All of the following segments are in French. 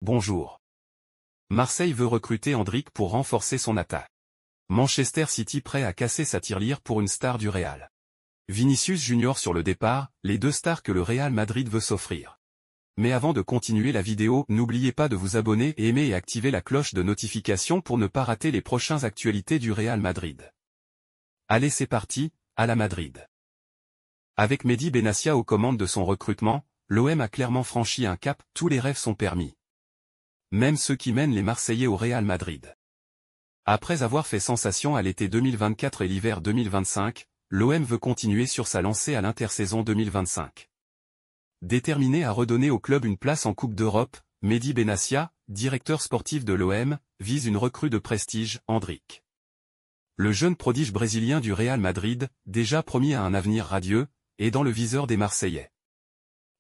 Bonjour. Marseille veut recruter Endrick pour renforcer son attaque. Manchester City prêt à casser sa tirelire pour une star du Real. Vinicius Junior sur le départ, les deux stars que le Real Madrid veut s'offrir. Mais avant de continuer la vidéo, n'oubliez pas de vous abonner, aimer et activer la cloche de notification pour ne pas rater les prochaines actualités du Real Madrid. Allez, c'est parti, à la Madrid. Avec Mehdi Benassia aux commandes de son recrutement, l'OM a clairement franchi un cap, tous les rêves sont permis. Même ceux qui mènent les Marseillais au Real Madrid. Après avoir fait sensation à l'été 2024 et l'hiver 2025, l'OM veut continuer sur sa lancée à l'intersaison 2025. Déterminé à redonner au club une place en Coupe d'Europe, Mehdi Benassia, directeur sportif de l'OM, vise une recrue de prestige, Endrick. Le jeune prodige brésilien du Real Madrid, déjà promis à un avenir radieux, est dans le viseur des Marseillais.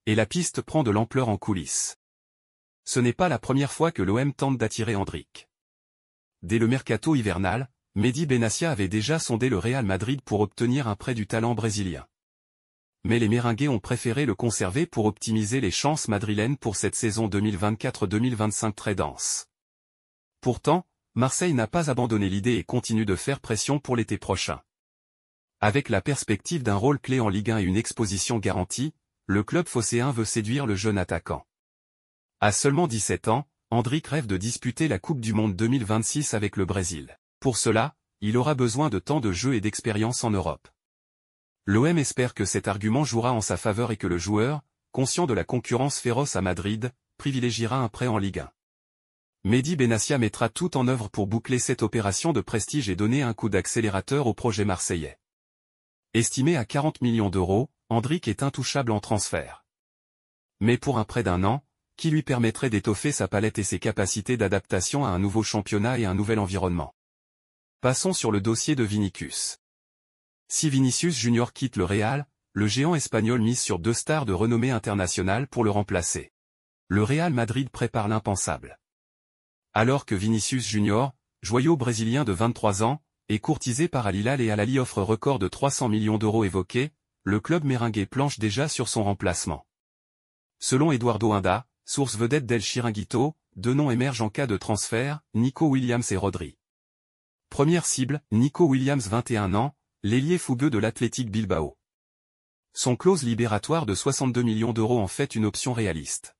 Et la piste prend de l'ampleur en coulisses. Ce n'est pas la première fois que l'OM tente d'attirer Endrick. Dès le mercato hivernal, Mehdi Benassia avait déjà sondé le Real Madrid pour obtenir un prêt du talent brésilien. Mais les Merengues ont préféré le conserver pour optimiser les chances madrilènes pour cette saison 2024-2025 très dense. Pourtant, Marseille n'a pas abandonné l'idée et continue de faire pression pour l'été prochain. Avec la perspective d'un rôle clé en Ligue 1 et une exposition garantie, le club phocéen veut séduire le jeune attaquant. À seulement 17 ans, Endrick rêve de disputer la Coupe du Monde 2026 avec le Brésil. Pour cela, il aura besoin de temps de jeu et d'expérience en Europe. L'OM espère que cet argument jouera en sa faveur et que le joueur, conscient de la concurrence féroce à Madrid, privilégiera un prêt en Ligue 1. Mehdi Benassia mettra tout en œuvre pour boucler cette opération de prestige et donner un coup d'accélérateur au projet marseillais. Estimé à 40 millions d'euros, Endrick est intouchable en transfert. Mais pour un prêt d'un an, qui lui permettrait d'étoffer sa palette et ses capacités d'adaptation à un nouveau championnat et un nouvel environnement. Passons sur le dossier de Vinicius. Si Vinicius Junior quitte le Real, le géant espagnol mise sur deux stars de renommée internationale pour le remplacer. Le Real Madrid prépare l'impensable. Alors que Vinicius Junior, joyau brésilien de 23 ans, est courtisé par Al Hilal et Al Ahly offre record de 300 millions d'euros évoqués, le club merengue planche déjà sur son remplacement. Selon Eduardo Inda, source vedette d'El Chiringuito, deux noms émergent en cas de transfert, Nico Williams et Rodri. Première cible, Nico Williams 21 ans, l'ailier fougueux de l'Athletic Bilbao. Son clause libératoire de 62 millions d'euros en fait une option réaliste.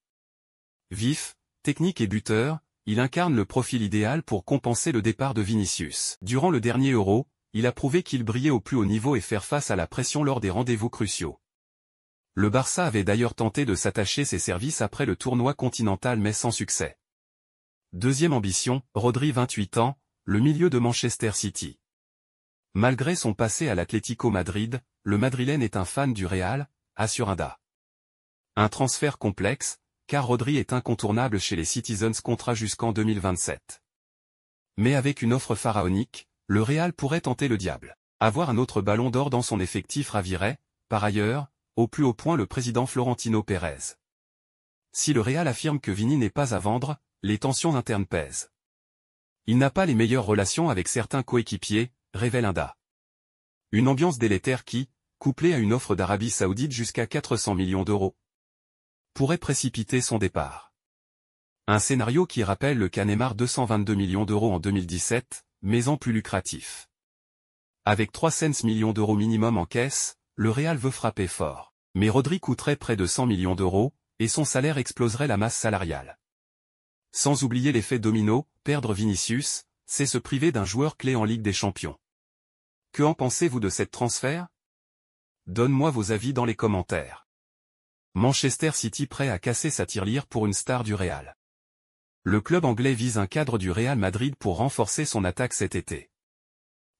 Vif, technique et buteur, il incarne le profil idéal pour compenser le départ de Vinicius. Durant le dernier Euro, il a prouvé qu'il brillait au plus haut niveau et faire face à la pression lors des rendez-vous cruciaux. Le Barça avait d'ailleurs tenté de s'attacher ses services après le tournoi continental mais sans succès. Deuxième ambition, Rodri 28 ans, le milieu de Manchester City. Malgré son passé à l'Atlético Madrid, le Madrilène est un fan du Real, assure Inda. Un transfert complexe, car Rodri est incontournable chez les Citizens contrat jusqu'en 2027. Mais avec une offre pharaonique, le Real pourrait tenter le diable. Avoir un autre ballon d'or dans son effectif ravirait, par ailleurs, au plus haut point le président Florentino Pérez. Si le Real affirme que Vini n'est pas à vendre, les tensions internes pèsent. Il n'a pas les meilleures relations avec certains coéquipiers, révèle Inda. Une ambiance délétère qui, couplée à une offre d'Arabie Saoudite jusqu'à 400 millions d'euros, pourrait précipiter son départ. Un scénario qui rappelle le cas Neymar 222 millions d'euros en 2017, mais en plus lucratif. Avec 300 millions d'euros minimum en caisse, le Real veut frapper fort. Mais Rodri coûterait près de 100 millions d'euros, et son salaire exploserait la masse salariale. Sans oublier l'effet domino, perdre Vinicius, c'est se priver d'un joueur clé en Ligue des Champions. Que en pensez-vous de cette transfert? Donne-moi vos avis dans les commentaires. Manchester City prêt à casser sa tirelire pour une star du Real. Le club anglais vise un cadre du Real Madrid pour renforcer son attaque cet été.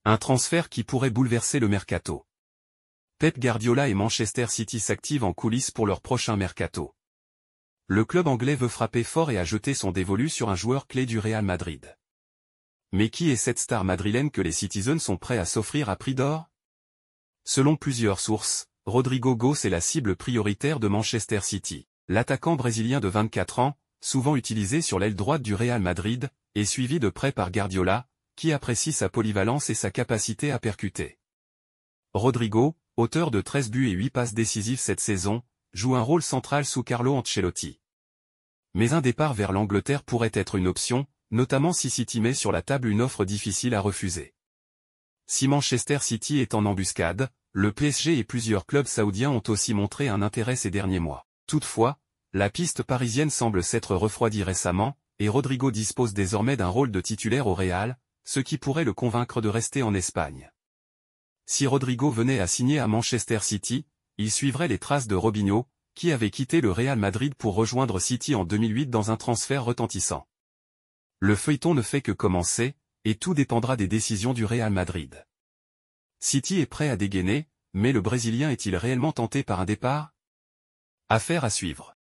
Un transfert qui pourrait bouleverser le mercato. Pep Guardiola et Manchester City s'activent en coulisses pour leur prochain mercato. Le club anglais veut frapper fort et a jeté son dévolu sur un joueur clé du Real Madrid. Mais qui est cette star madrilène que les Citizens sont prêts à s'offrir à prix d'or? Selon plusieurs sources, Rodrigo Goes est la cible prioritaire de Manchester City. L'attaquant brésilien de 24 ans, souvent utilisé sur l'aile droite du Real Madrid, est suivi de près par Guardiola, qui apprécie sa polyvalence et sa capacité à percuter. Rodrigo, auteur de 13 buts et 8 passes décisives cette saison, joue un rôle central sous Carlo Ancelotti. Mais un départ vers l'Angleterre pourrait être une option, notamment si City met sur la table une offre difficile à refuser. Si Manchester City est en embuscade, le PSG et plusieurs clubs saoudiens ont aussi montré un intérêt ces derniers mois. Toutefois, la piste parisienne semble s'être refroidie récemment, et Rodrigo dispose désormais d'un rôle de titulaire au Real, ce qui pourrait le convaincre de rester en Espagne. Si Rodrigo venait à signer à Manchester City, il suivrait les traces de Robinho, qui avait quitté le Real Madrid pour rejoindre City en 2008 dans un transfert retentissant. Le feuilleton ne fait que commencer, et tout dépendra des décisions du Real Madrid. City est prêt à dégainer, mais le Brésilien est-il réellement tenté par un départ? Affaire à suivre.